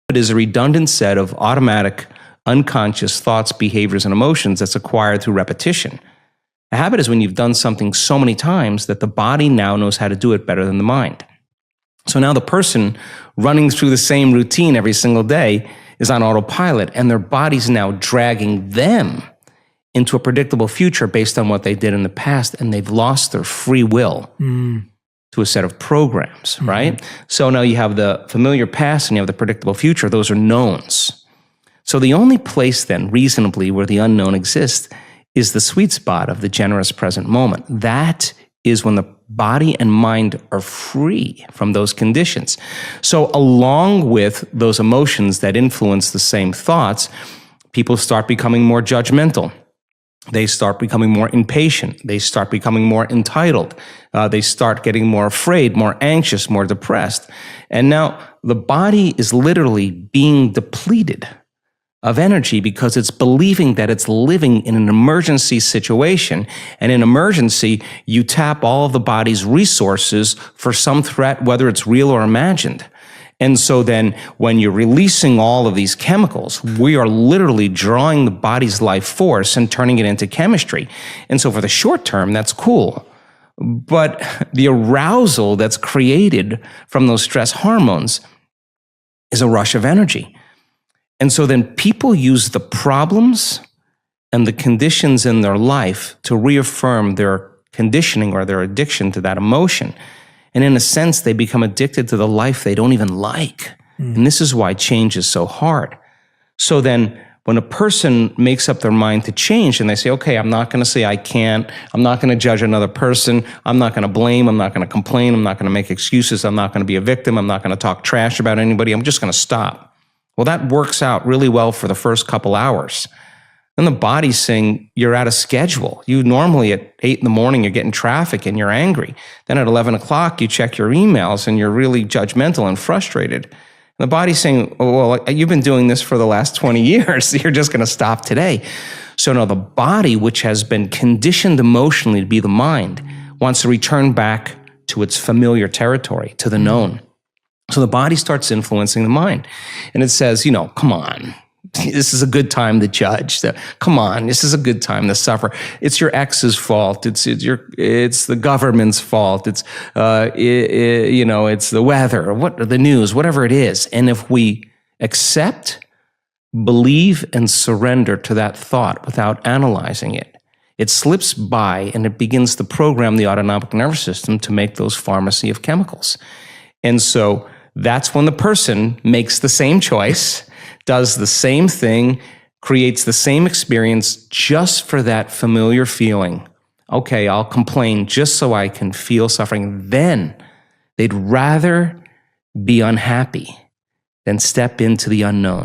It is a redundant set of automatic, unconscious thoughts, behaviors, and emotions that's acquired through repetition. A habit is when you've done something so many times that the body now knows how to do it better than the mind. So now the person running through the same routine every single day is on autopilot, and their body's now dragging them into a predictable future based on what they did in the past, and they've lost their free will to a set of programs, right? So now you have the familiar past and you have the predictable future. Those are knowns. So the only place then, reasonably, where the unknown exists is the sweet spot of the generous present moment. That is when the body and mind are free from those conditions. So along with those emotions that influence the same thoughts, people start becoming more judgmental. They start becoming more impatient. They start becoming more entitled. They start getting more afraid, more anxious, more depressed. And now the body is literally being depleted of energy because it's believing that it's living in an emergency situation. And in emergency, you tap all of the body's resources for some threat, whether it's real or imagined. And so then when you're releasing all of these chemicals, we are literally drawing the body's life force and turning it into chemistry. And so for the short term, that's cool. But the arousal that's created from those stress hormones is a rush of energy. And so then people use the problems and the conditions in their life to reaffirm their conditioning or their addiction to that emotion. And in a sense, they become addicted to the life they don't even like. And this is why change is so hard. So then when a person makes up their mind to change and they say, okay, I'm not going to say I can't, I'm not going to judge another person, I'm not going to blame, I'm not going to complain, I'm not going to make excuses, I'm not going to be a victim, I'm not going to talk trash about anybody, I'm just going to stop. Well, that works out really well for the first couple hours. Then the body's saying you're out of schedule. You normally at 8 in the morning, you're getting traffic and you're angry. Then at 11 o'clock, you check your emails and you're really judgmental and frustrated. And the body's saying, oh, well, you've been doing this for the last 20 years. You're just going to stop today. So now the body, which has been conditioned emotionally to be the mind, wants to return back to its familiar territory, to the known. So the body starts influencing the mind. And it says, come on, this is a good time to judge. Come on, this is a good time to suffer. It's your ex's fault. It's the government's fault. It's the weather, or the news, whatever it is. And if we accept, believe, and surrender to that thought without analyzing it, it slips by and it begins to program the autonomic nervous system to make those pharmacy of chemicals. And so that's when the person makes the same choice, does the same thing, creates the same experience just for that familiar feeling. Okay, I'll complain just so I can feel suffering. Then they'd rather be unhappy than step into the unknown.